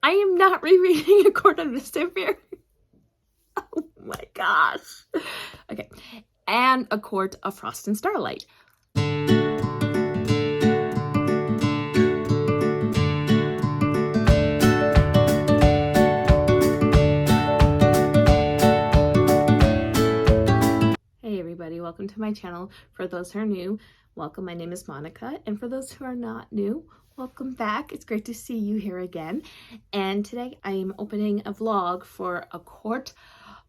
I am not rereading A Court of Mist and Fury. Oh my gosh. Okay. And A Court of Frost and Starlight. Hey everybody, welcome to my channel. For those who are new, welcome. My name is Monica, and for those who are not new, welcome back. It's great to see you here again. And today I am opening a vlog for A Court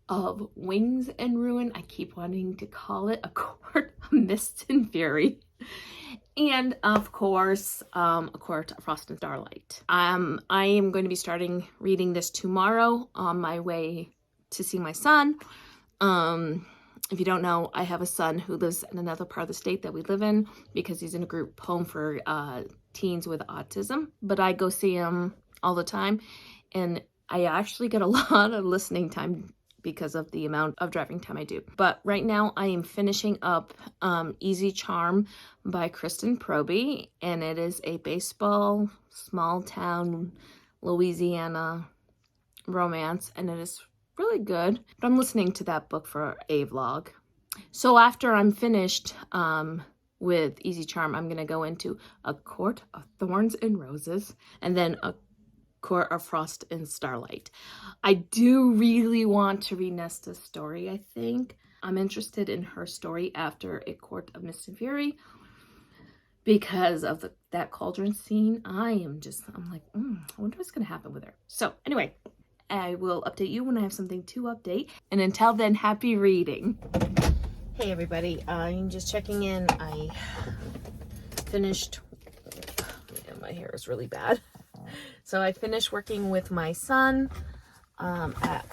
of Wings and Ruin. I keep wanting to call it A Court of Mist and Fury. And of course, A Court of Frost and Starlight. I am going to be starting reading this tomorrow on my way to see my son. If you don't know, I have a son who lives in another part of the state that we live in because he's in a group home for teens with autism. But I go see him all the time, and I actually get a lot of listening time because of the amount of driving time I do. But right now I am finishing up Easy Charm by Kristen Proby, and it is a baseball, small town, Louisiana romance, and it is really good. But I'm listening to that book for a vlog. So after I'm finished with Easy Charm, I'm going to go into A Court of Thorns and Roses, and then A Court of Frost and Starlight. I do really want to read Nesta's story, I think. I'm interested in her story after A Court of Mist and Fury because of that cauldron scene. I'm like, I wonder what's going to happen with her. So anyway, I will update you when I have something to update. And until then, happy reading. Hey everybody, I'm just checking in. I finished, my hair is really bad. So I finished working with my son at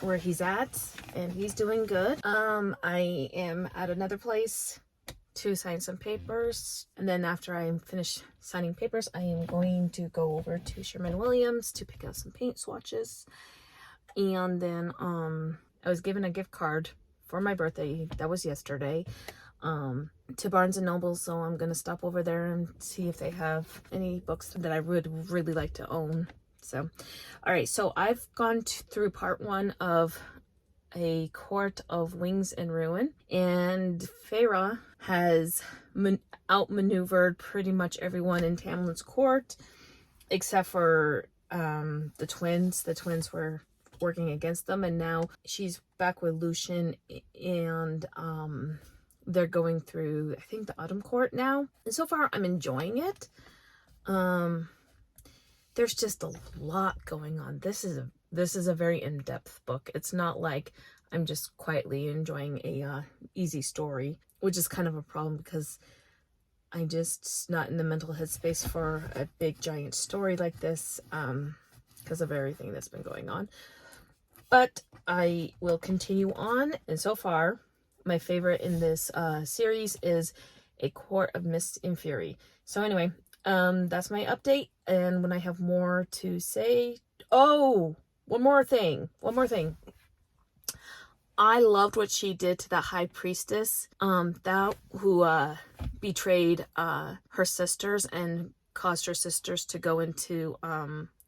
where he's at, and he's doing good. I am at another place to sign some papers, and then after I'm finished signing papers, I am going to go over to Sherwin-Williams to pick up some paint swatches. And then I was given a gift card for my birthday, that was yesterday, to Barnes and Noble, so I'm gonna stop over there and see if they have any books that I would really like to own. So all right, so I've gone through part 1 of A Court of Wings and Ruin, and Feyre has outmaneuvered pretty much everyone in Tamlin's court except for the twins. The twins were working against them, and now she's back with Lucian, and they're going through, I think, the Autumn Court now, and so far I'm enjoying it. There's just a lot going on. This is a very in-depth book. It's not like I'm just quietly enjoying a easy story, which is kind of a problem because I'm just not in the mental headspace for a big giant story like this because of everything that's been going on. But I will continue on, and so far my favorite in this series is A Court of Mist and Fury. So anyway, that's my update, and when I have more to say, one more thing. I loved what she did to the high priestess, that who betrayed her sisters and caused her sisters to go into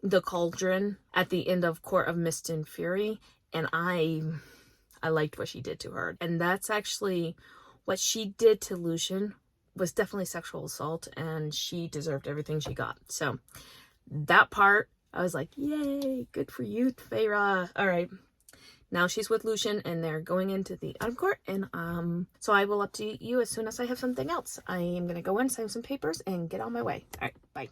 the cauldron at the end of Court of Mist and Fury, and I liked what she did to her. And that's actually what she did to Lucian was definitely sexual assault, and she deserved everything she got. So that part, I was like, yay, good for you, Feyre. All right, now she's with Lucian, and they're going into the Autumn Court, and so I will update you as soon as I have something else. I am gonna go in, sign some papers, and get on my way. All right, bye.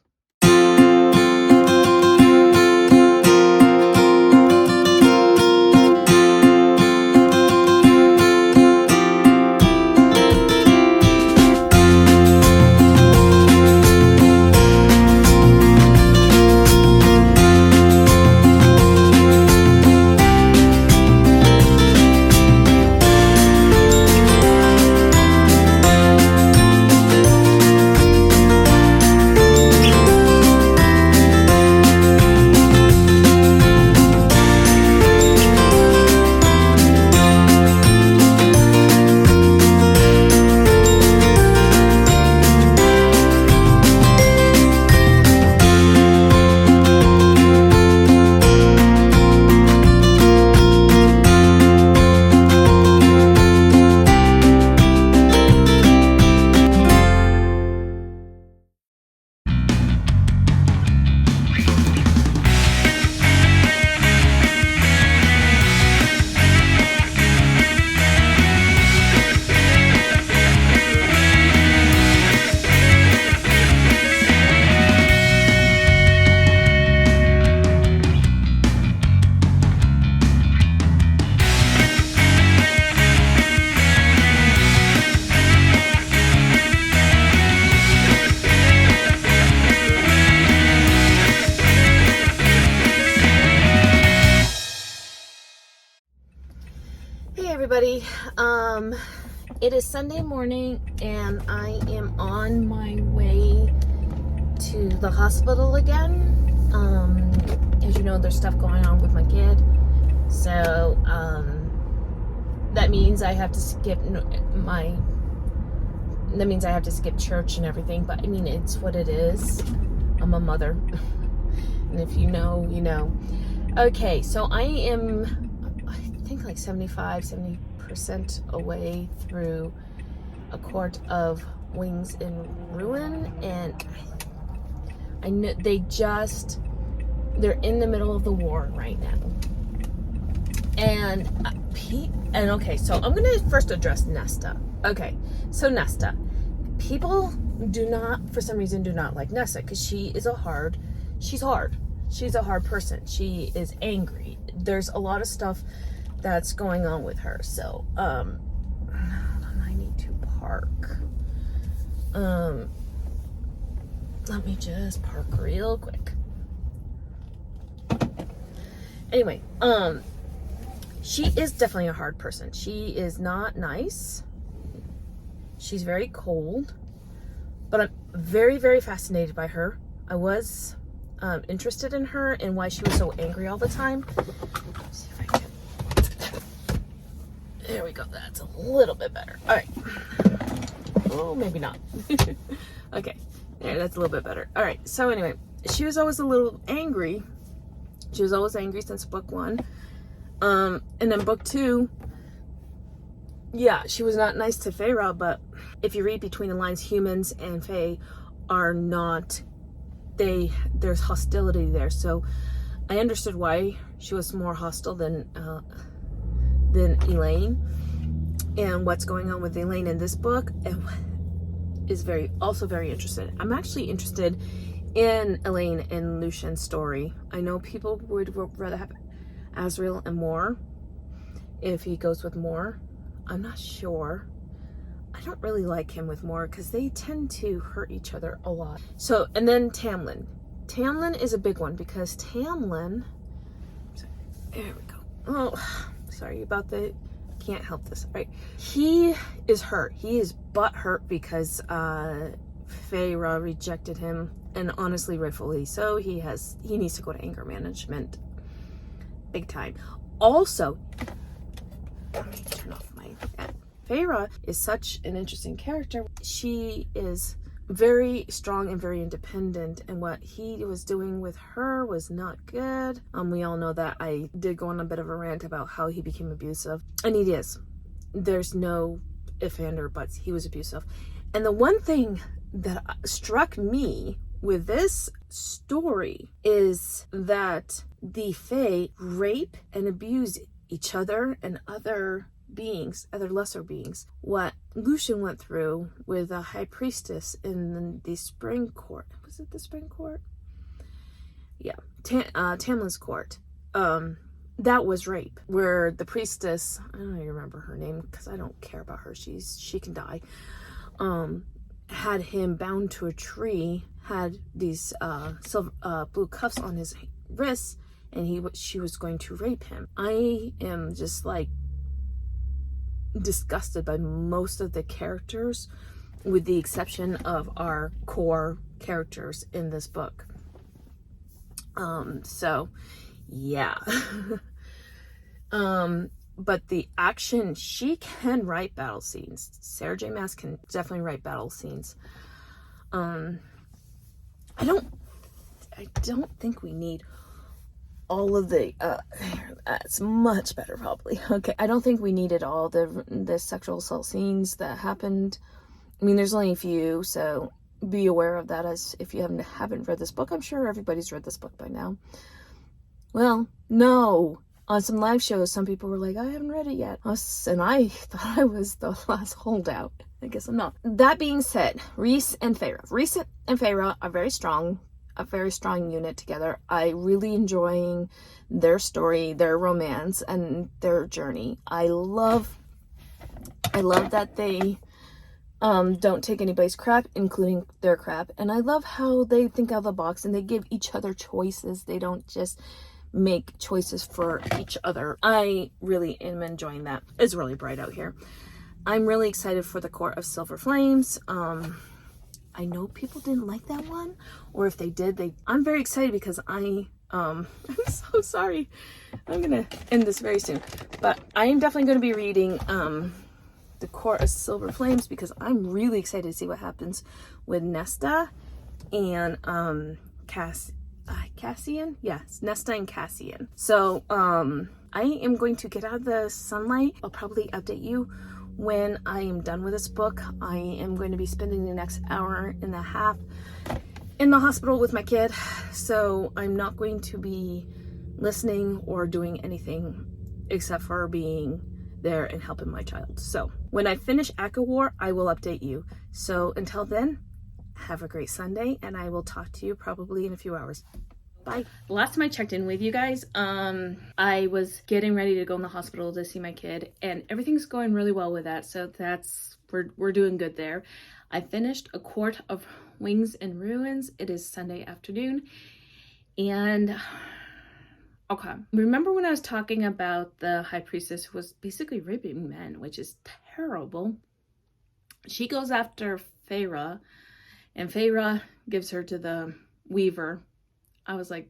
everybody. It is Sunday morning and I am on my way to the hospital again. As you know, there's stuff going on with my kid. So, that means I have to skip church and everything, but I mean, it's what it is. I'm a mother. And if you know, you know. Okay, so I think like 70% away through a quart of Wings in Ruin, and I know they're in the middle of the war right now. And okay, so I'm gonna first address Nesta. Okay, so Nesta, people for some reason do not like Nesta because she's hard. She's a hard person. She is angry. There's a lot of stuff that's going on with her. So, I need to park. Let me just park real quick. Anyway, she is definitely a hard person. She is not nice. She's very cold, but I'm very, very fascinated by her. I was interested in her and why she was so angry all the time. Let's see if I can. There we go. That's a little bit better. All right. Oh, maybe not. Okay. There, that's a little bit better. All right. So anyway, she was always a little angry. She was always angry since book 1. And then book 2, yeah, she was not nice to Feyre, but if you read between the lines, humans and Fae are not, there's hostility there. So I understood why she was more hostile than Elaine, and what's going on with Elaine in this book is also very interested. I'm actually interested in Elaine and Lucian's story. I know people would rather have Azriel and Mor if he goes with Mor. I'm not sure. I don't really like him with Mor because they tend to hurt each other a lot. So, and then Tamlin. Tamlin is a big one because Tamlin, there we go. Oh, sorry about the, can't help this. All right. He is hurt. He is butthurt because Feyre rejected him, and honestly, rightfully so. He needs to go to anger management big time. Also, let me turn off my ad. Feyre is such an interesting character. She is very strong and very independent, and what he was doing with her was not good. We all know that. I did go on a bit of a rant about how he became abusive, and he is. There's no if and or buts. He was abusive. And the one thing that struck me with this story is that the Fae rape and abuse each other and other beings, other lesser beings. What Lucian went through with a high priestess in the spring court. Was it the spring court? Yeah. Tamlin's court. That was rape. Where the priestess, I don't even remember her name because I don't care about her. She can die. Had him bound to a tree, had these blue cuffs on his wrists, and she was going to rape him. I am just like disgusted by most of the characters, with the exception of our core characters in this book. So yeah. But the action, she can write battle scenes. Sarah J. Maas can definitely write battle scenes. I don't think we need all of the that's much better probably. Okay, I don't think we needed all the sexual assault scenes that happened. I mean, there's only a few, so be aware of that. As if you haven't read this book, I'm sure everybody's read this book by now. Well, no. On some live shows, some people were like, I haven't read it yet. And I thought I was the last holdout. I guess I'm not. That being said, Rhys and Feyre. Rhys and Feyre are a very strong unit together. I really enjoying their story, their romance, and their journey. I love that they don't take anybody's crap, including their crap. And I love how they think out of the box and they give each other choices. They don't just make choices for each other. I really am enjoying that. It's really bright out here. I'm really excited for the Court of Silver Flames. I know people didn't like that one, or if they did, I'm very excited because I'm so sorry. I'm gonna end this very soon, but I am definitely going to be reading the Court of Silver Flames because I'm really excited to see what happens with Nesta and Cassian. Yes, Nesta and Cassian. So I am going to get out of the sunlight. I'll probably update you when I am done with this book. I am going to be spending the next hour and a half in the hospital with my kid, so I'm not going to be listening or doing anything except for being there and helping my child. So when I finish Echo War, I will update you. So until then, have a great Sunday, and I will talk to you probably in a few hours. Bye. The last time I checked in with you guys, I was getting ready to go in the hospital to see my kid, and everything's going really well with that. So we're doing good there. I finished A Court of Wings and Ruins. It is Sunday afternoon, and okay. Remember when I was talking about the High Priestess who was basically raping men, which is terrible? She goes after Feyre, and Feyre gives her to the Weaver. I was like,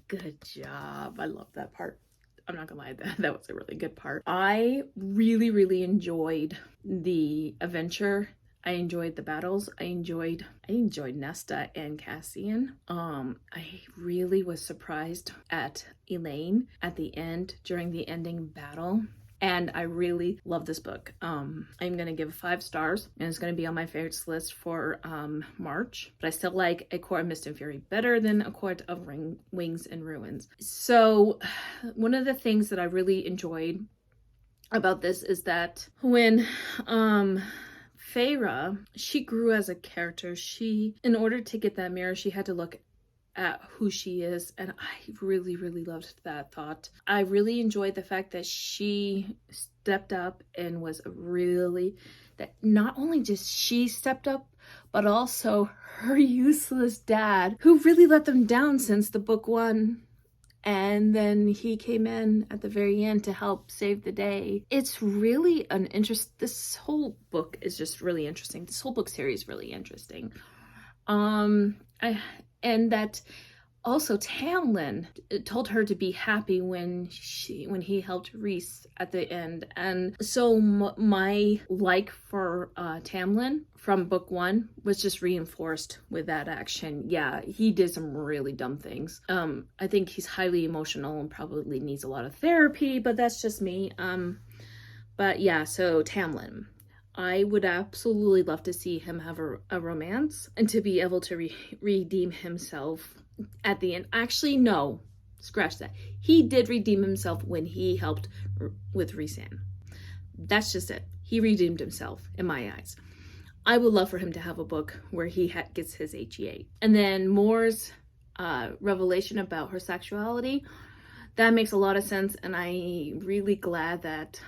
good job. I love that part. I'm not gonna lie, that was a really good part. I really enjoyed the adventure. I enjoyed the battles. I enjoyed Nesta and Cassian. I really was surprised at Elaine at the end during the ending battle. And I really love this book. I'm going to give 5 stars, and it's going to be on my favorites list for March. But I still like A Court of Mist and Fury better than A Court of Wings and Ruins. So one of the things that I really enjoyed about this is that when Feyre, she grew as a character. In order to get that mirror, she had to look at who she is, and I really loved that thought. I really enjoyed the fact that she stepped up and was that not only just she stepped up, but also her useless dad, who really let them down since the book 1, and then he came in at the very end to help save the day. It's really this whole book is just really interesting. This whole book series is really interesting. And that also Tamlin told her to be happy when he helped Rhys at the end. And so my like for Tamlin from book 1 was just reinforced with that action. Yeah, he did some really dumb things. I think he's highly emotional and probably needs a lot of therapy, but that's just me. But yeah, so Tamlin, I would absolutely love to see him have a romance and to be able to redeem himself at the end. Actually, no, scratch that. He did redeem himself when he helped with Rhysand. That's just it. He redeemed himself in my eyes. I would love for him to have a book where he gets his HEA. And then Moore's revelation about her sexuality, that makes a lot of sense, and I'm really glad that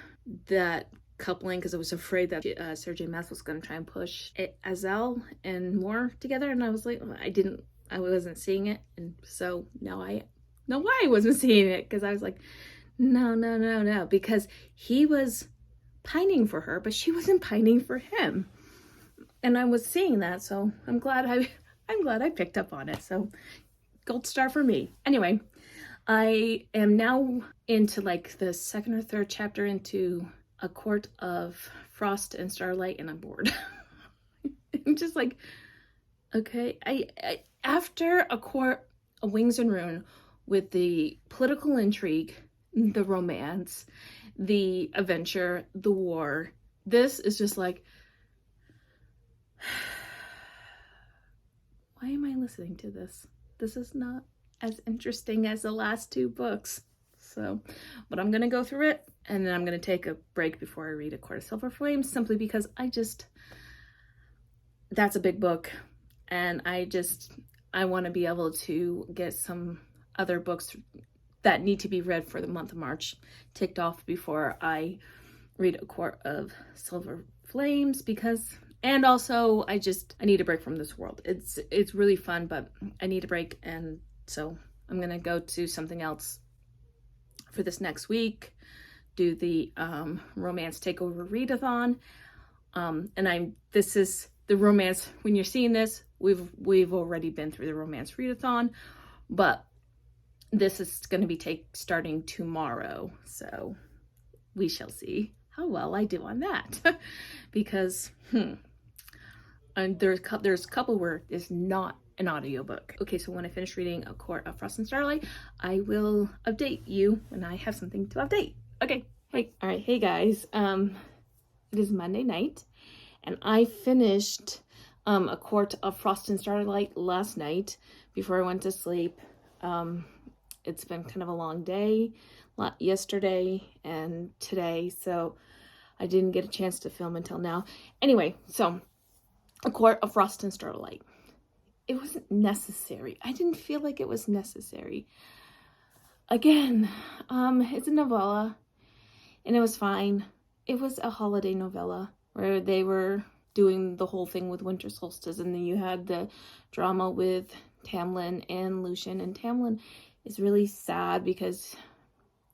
coupling, because I was afraid that Sarah J. Maas was going to try and push Azelle and Moore together, and I was like, I wasn't seeing it, and so now I know why I wasn't seeing it, because I was like, no, because he was pining for her, but she wasn't pining for him, and I was seeing that, so I'm glad I picked up on it. So gold star for me. Anyway, I am now into like the 2nd or 3rd chapter into A Court of Frost and Starlight, and I'm bored. I'm just like, okay. I after A Court of Wings and Ruin, with the political intrigue, the romance, the adventure, the war, this is just like, why am I listening to this? This is not as interesting as the last 2 books. So, but I'm going to go through it, and then I'm going to take a break before I read A Court of Silver Flames, simply because that's a big book, and I want to be able to get some other books that need to be read for the month of March ticked off before I read A Court of Silver Flames, and also I need a break from this world. It's really fun, but I need a break, and so I'm gonna go to something else for this next week, do the romance takeover readathon. This is the romance, when you're seeing this, we've already been through the romance readathon, but this is going to be starting tomorrow, so we shall see how well I do on that. Because and there's a couple where it's not an audiobook. Okay, so when I finish reading A Court of Frost and Starlight, I will update you when I have something to update. Okay, hey, all right, hey guys, it is Monday night, and I finished A Court of Frost and Starlight last night before I went to sleep. It's been kind of a long day, yesterday and today, so I didn't get a chance to film until now. Anyway, so A Court of Frost and Starlight. It wasn't necessary. I didn't feel like it was necessary. Again, it's a novella, and it was fine. It was a holiday novella where they were doing the whole thing with winter solstice, and then you had the drama with Tamlin and Lucian, and Tamlin is really sad because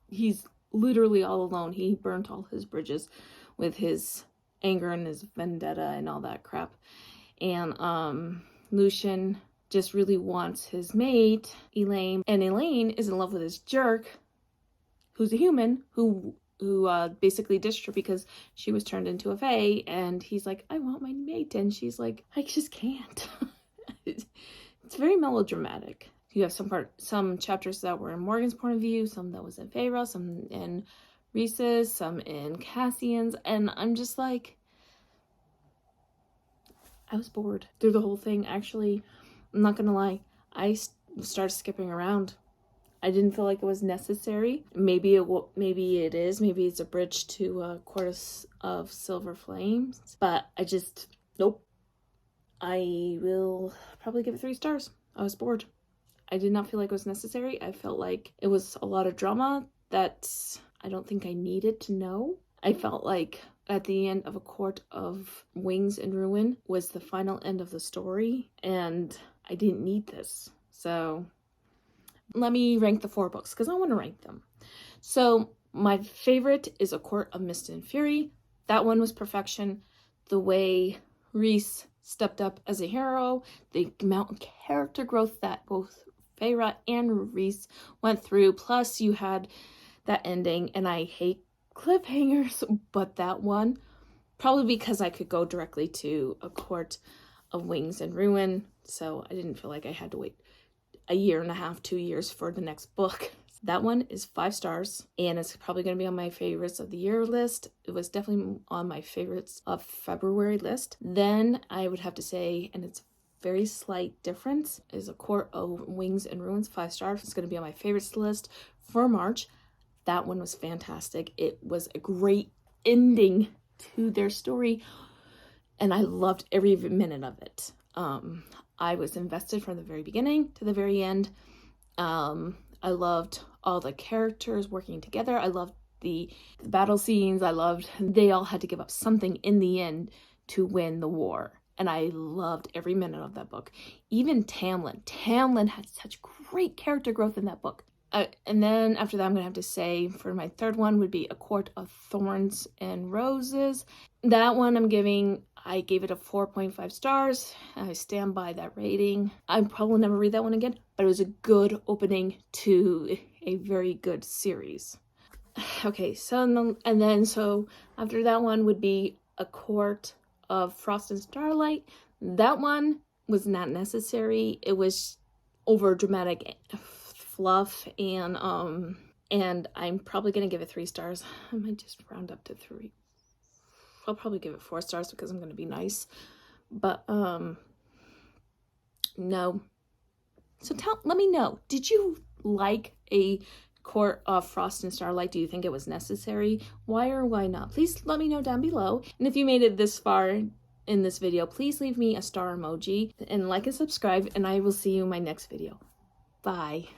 he's literally all alone. He burnt all his bridges with his anger and his vendetta and all that crap. And Lucian just really wants his mate, Elaine, and Elaine is in love with this jerk who's a human who basically ditched her because she was turned into a fae, and he's like, I want my mate, and she's like, I just can't. It's very melodramatic. You have some chapters that were in Morgan's point of view, some that was in Feyre, some in Rhys's, some in Cassian's, and I'm just like, I was bored through the whole thing. Actually, I'm not gonna lie, I started skipping around. I didn't feel like it was necessary. Maybe it is. Maybe it's a bridge to Court of Silver Flames, but I just, nope. I will probably give it 3 stars. I was bored. I did not feel like it was necessary. I felt like it was a lot of drama that I don't think I needed to know. I felt like at the end of A Court of Wings and Ruin was the final end of the story, and I didn't need this. So let me rank the 4 books because I want to rank them. So my favorite is A Court of Mist and Fury. That one was perfection. The way Rhys stepped up as a hero, the amount of character growth that both Feyre and Rhys went through, plus you had that ending, and I hate cliffhangers, but that one, probably because I could go directly to A Court of Wings and Ruin, so I didn't feel like I had to wait a year and a half, 2 years for the next book. That one is 5 stars, and it's probably going to be on my favorites of the year list. It was definitely on my favorites of February list. Then I would have to say, and it's a very slight difference, is A Court of Wings and Ruins, 5 stars. It's going to be on my favorites list for March. That one was fantastic. It was a great ending to their story, and I loved every minute of it. I was invested from the very beginning to the very end. I loved all the characters working together. I loved the battle scenes. They all had to give up something in the end to win the war. And I loved every minute of that book. Even Tamlin. Tamlin had such great character growth in that book. And then after that, I'm going to have to say for my third one would be A Court of Thorns and Roses. That one I gave it a 4.5 stars. I stand by that rating. I'd probably never read that one again, but it was a good opening to a very good series. Okay, so after that one would be A Court of Frost and Starlight. That one was not necessary. It was over dramatic fluff, and I'm probably gonna give it 3 stars. I might just round up to 3. I'll probably give it 4 stars because I'm gonna be nice, but no. So let me know, did you like A Court of Frost and Starlight? Do you think it was necessary? Why or why not? Please let me know down below. And if you made it this far in this video, please leave me a star emoji and like and subscribe, and I will see you in my next video. Bye.